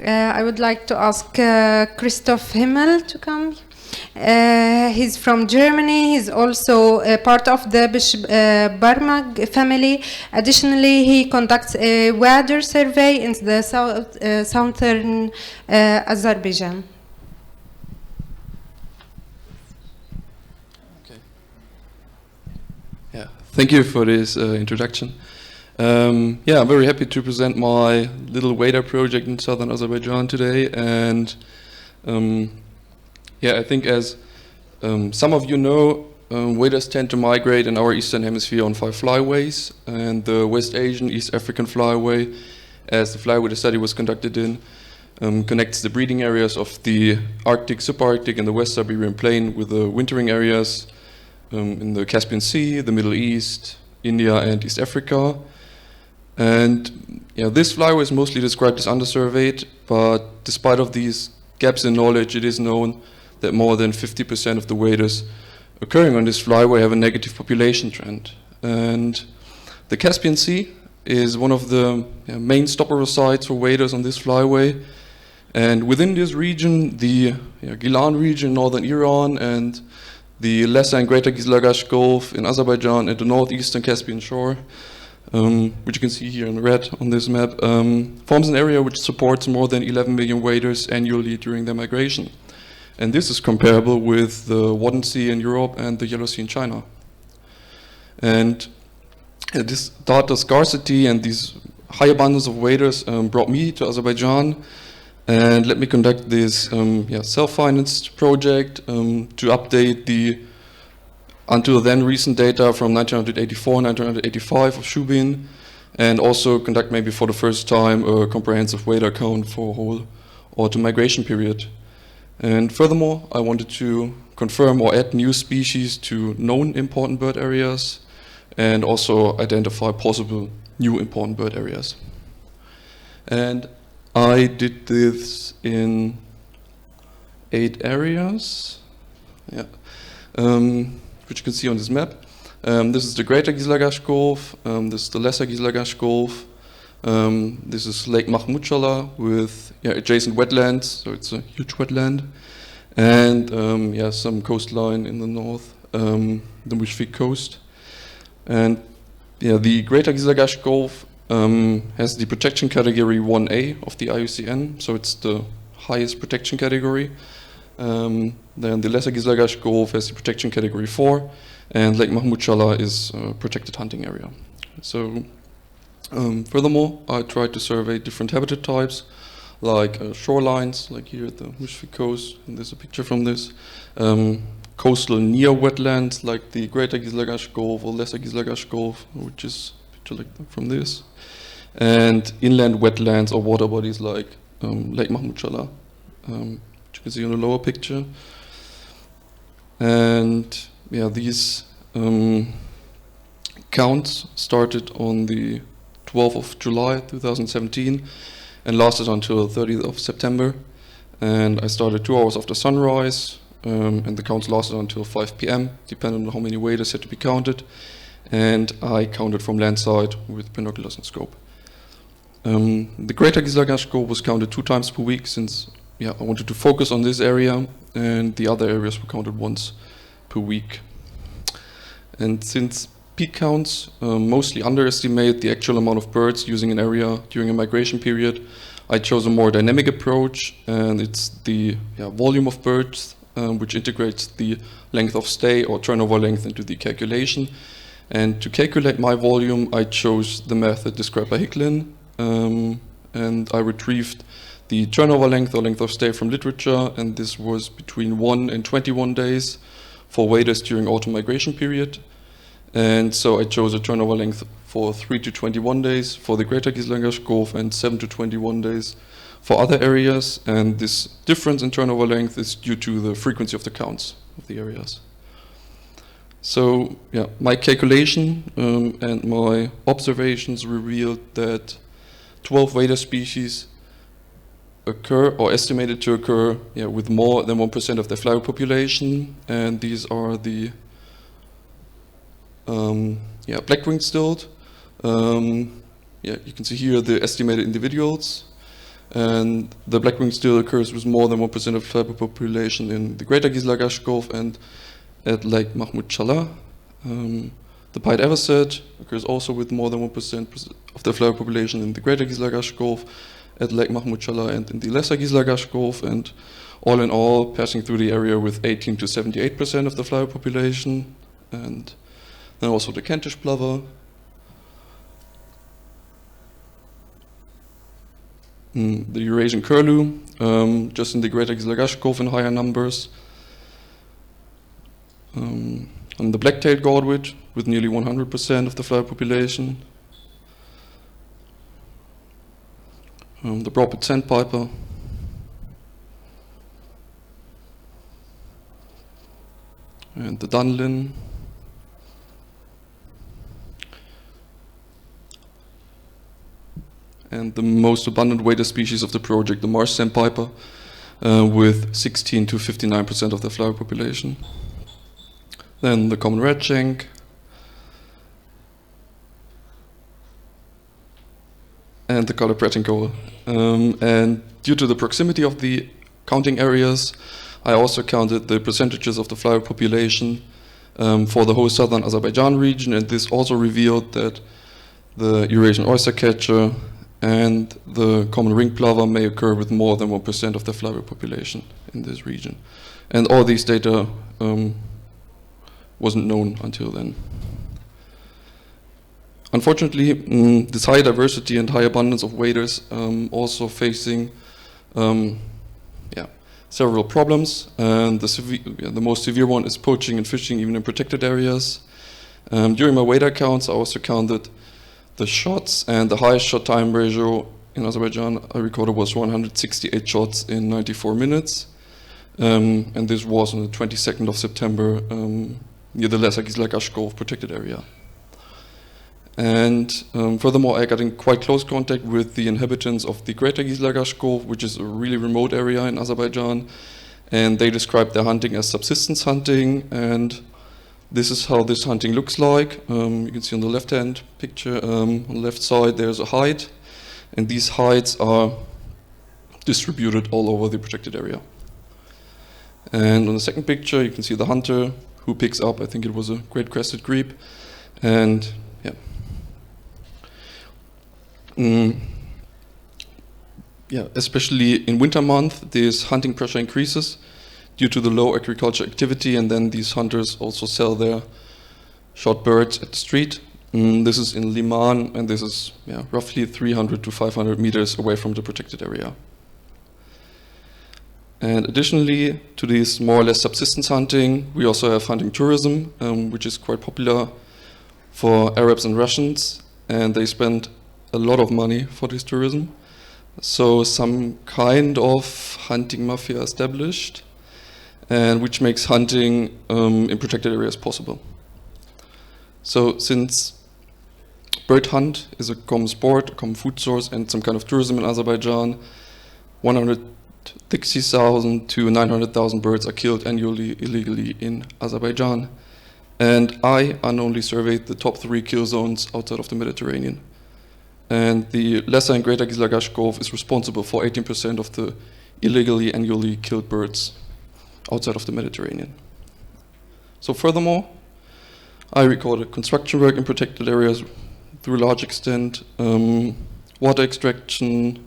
I would like to ask Christoph Himmel to come. He's from Germany. He's also part of the Barmag family. Additionally, he conducts a weather survey in the southern Azerbaijan. Okay. Yeah, thank you for this introduction. Yeah, I'm very happy to present my little weather project in southern Azerbaijan today, and yeah, I think as some of you know, waders tend to migrate in our eastern hemisphere on 5 flyways, and the West Asian East African flyway, as the flyway the study was conducted in, connects the breeding areas of the Arctic, subarctic, and the West Siberian Plain with the wintering areas in the Caspian Sea, the Middle East, India, and East Africa. And yeah, this flyway is mostly described as undersurveyed, but despite of these gaps in knowledge, it is known that more than 50% of the waders occurring on this flyway have a negative population trend. And the Caspian Sea is one of the main stopover sites for waders on this flyway. And within this region, the Gilan region, northern Iran, and the Lesser and Greater Gizlagash Gulf in Azerbaijan and the northeastern Caspian shore, which you can see here in red on this map, forms an area which supports more than 11 million waders annually during their migration. And this is comparable with the Wadden Sea in Europe and the Yellow Sea in China. And this data scarcity and these high abundance of waders brought me to Azerbaijan and let me conduct this self-financed project to update the until then recent data from 1984, 1985 of Shubin, and also conduct maybe for the first time a comprehensive wader count for a whole autumn migration period. And furthermore, I wanted to confirm or add new species to known important bird areas and also identify possible new important bird areas. And I did this in 8 areas. Yeah. Which you can see on this map. This is the Greater Gizlagash Gulf, this is the Lesser Gizlagash Gulf, this is Lake Mahmudchala with adjacent wetlands, so it's a huge wetland, and some coastline in the north, the Mushfiq coast. And the Greater Gizlagash Gulf has the protection category 1A of the IUCN, so it's the highest protection category. Then the Lesser Gizlagash Gulf has the protection category 4, and Lake Mahmudchala is a protected hunting area. So furthermore, I tried to survey different habitat types, like shorelines, like here at the Mushfiq coast, and there's a picture from this, coastal near wetlands, like the Greater Gizlagash Gulf or Lesser Gizlagash Gulf, which is a picture like from this, and inland wetlands or water bodies like Lake Mahmudchala. You can see on the lower picture. And these counts started on the 12th of July 2017 and lasted until 30th of September. And I started 2 hours after sunrise, and the counts lasted until 5 p.m. depending on how many waders had to be counted. And I counted from landside with binoculars and scope. The Greater Gizlagash Gulf was counted 2 times per week since I wanted to focus on this area, and the other areas were counted once per week. And since peak counts mostly underestimate the actual amount of birds using an area during a migration period, I chose a more dynamic approach, and it's the volume of birds which integrates the length of stay or turnover length into the calculation. And to calculate my volume, I chose the method described by Hicklin, and I retrieved the turnover length or length of stay from literature, and this was between 1 and 21 days for waders during autumn migration period. And so I chose a turnover length for 3 to 21 days for the Greater Gizlagash Gulf and 7 to 21 days for other areas, and this difference in turnover length is due to the frequency of the counts of the areas. So my calculation and my observations revealed that 12 wader species occur or estimated to occur with more than 1% of the flyway population, and these are the black-winged stilt. You can see here the estimated individuals, And the black-winged still occurs with more than 1% of flyby population in the Greater Gizlagash Gulf and at Lake Mahmud Chala. The pied avocet occurs also with more than 1% of the flyby population in the Greater Gizlagash Gulf, at Lake Mahmud Chala and in the Lesser Gizlagash Gulf, and all in all passing through the area with 18 to 78% of the flyby population. And then also the Kentish plover. The Eurasian curlew, just in the Greater Gizlagash Gulf in higher numbers. And the black-tailed godwit with nearly 100% of the flyby population. The broad-billed sandpiper. And the dunlin. And the most abundant wading species of the project, the marsh sandpiper, with 16 to 59% of the flyby population. Then the common redshank, and the coloured pratincoal. And due to the proximity of the counting areas, I also counted the percentages of the flyby population for the whole southern Azerbaijan region, and this also revealed that the Eurasian oystercatcher and the common ring plover may occur with more than 1% of the flyby population in this region. And all these data wasn't known until then. Unfortunately, this high diversity and high abundance of waders also facing several problems. And the most severe one is poaching and fishing, even in protected areas. During my wader counts, I also counted the shots, and the highest shot time ratio in Azerbaijan I recorded was 168 shots in 94 minutes. And this was on the 22nd of September near the Lesser Gizlagash Gulf protected area. And furthermore, I got in quite close contact with the inhabitants of the Greater Gizlagash Gulf, which is a really remote area in Azerbaijan. And they described their hunting as subsistence hunting, and this is how this hunting looks like. You can see on the left-hand picture, on the left side, there's a hide, and these hides are distributed all over the protected area. And on the second picture, you can see the hunter who picks up, I think it was a great crested grebe, and especially in winter month, this hunting pressure increases due to the low agriculture activity, and then these hunters also sell their shot birds at the street. This is in Liman, and this is roughly 300 to 500 meters away from the protected area. And additionally to this more or less subsistence hunting, we also have hunting tourism, which is quite popular for Arabs and Russians, and they spend a lot of money for this tourism. So some kind of hunting mafia established, and which makes hunting in protected areas possible. So since bird hunt is a common sport, a common food source, and some kind of tourism in Azerbaijan, 160,000 to 900,000 birds are killed annually illegally in Azerbaijan. And I unknowingly surveyed the top 3 kill zones outside of the Mediterranean. And the Lesser and Greater Gizlagash Gulf is responsible for 18% of the illegally annually killed birds outside of the Mediterranean. So furthermore, I recorded construction work in protected areas to a large extent, water extraction.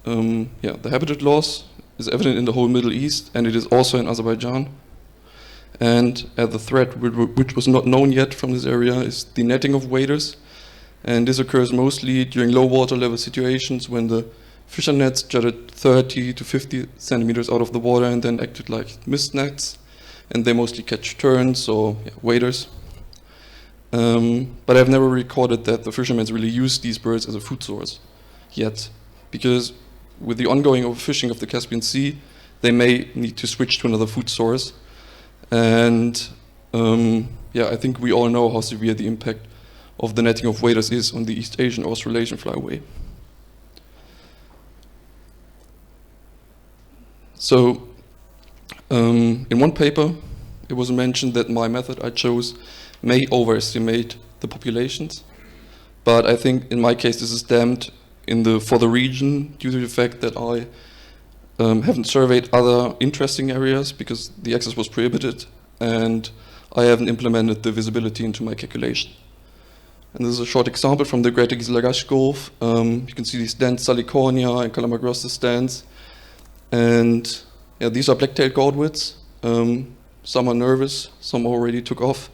The habitat loss is evident in the whole Middle East, and it is also in Azerbaijan. And the threat which was not known yet from this area is the netting of waders. And this occurs mostly during low water level situations when the fisher nets jutted 30 to 50 centimeters out of the water and then acted like mist nets. And they mostly catch terns or waders. But I've never recorded that the fishermen really use these birds as a food source yet. Because with the ongoing overfishing of the Caspian Sea, they may need to switch to another food source. And I think we all know how severe the impact of the netting of waders is on the East Asian Australasian flyway. So in one paper, it was mentioned that my method I chose may overestimate the populations, but I think in my case this is damned for the region due to the fact that I haven't surveyed other interesting areas because the access was prohibited, and I haven't implemented the visibility into my calculation. And this is a short example from the Greater Giselagash Gulf. You can see these dense Salicornia and Calamagrostis stands. And yeah, these are black-tailed godwits. Some are nervous, some already took off.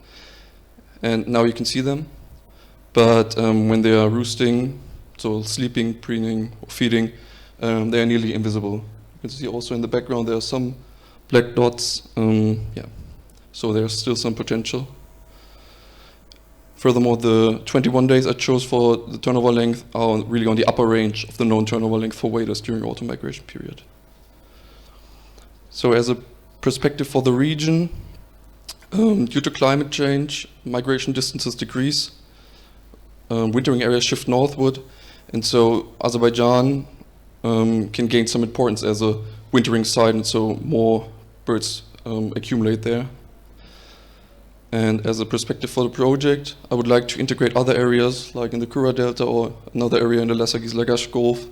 And now you can see them. But when they are roosting, so sleeping, preening, or feeding, they are nearly invisible. You can see also in the background there are some black dots. Yeah. So there's still some potential. Furthermore, the 21 days I chose for the turnover length are really on the upper range of the known turnover length for waders during autumn migration period. So as a perspective for the region, due to climate change, migration distances decrease, wintering areas shift northward, and so Azerbaijan can gain some importance as a wintering site, and so more birds accumulate there. And as a perspective for the project, I would like to integrate other areas, like in the Kura Delta or another area in the Lesser Giselagash Gulf.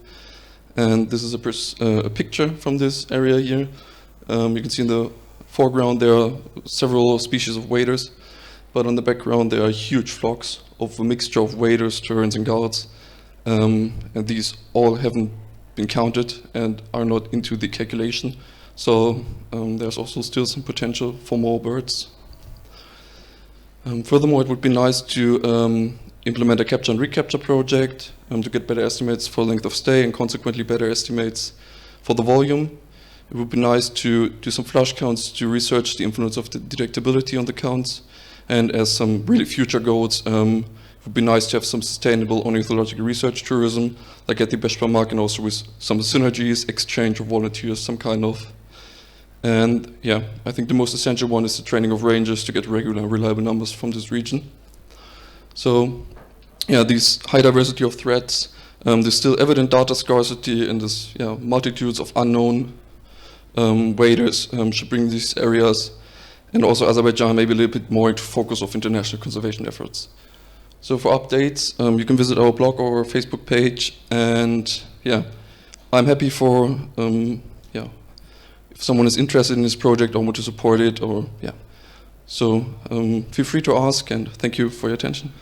And this is a picture from this area here. You can see in the foreground there are several species of waders, but on the background there are huge flocks of a mixture of waders, terns, and gulls. And these all haven't been counted and are not into the calculation. So there's also still some potential for more birds. Furthermore, it would be nice to implement a capture and recapture project to get better estimates for length of stay and consequently better estimates for the volume. It would be nice to do some flush counts to research the influence of the detectability on the counts. And as some really future goals, it would be nice to have some sustainable ornithological research tourism, like at the Beshbarmark, and also with some synergies, exchange of volunteers, some kind of. And yeah, I think the most essential one is the training of rangers to get regular and reliable numbers from this region. So yeah, these high diversity of threats, there's still evident data scarcity, and there's multitudes of unknown waders should bring these areas, and also Azerbaijan maybe a little bit more into focus of international conservation efforts. So for updates, you can visit our blog or our Facebook page, and yeah, I'm happy for if someone is interested in this project or want to support it, or yeah. So feel free to ask, and thank you for your attention.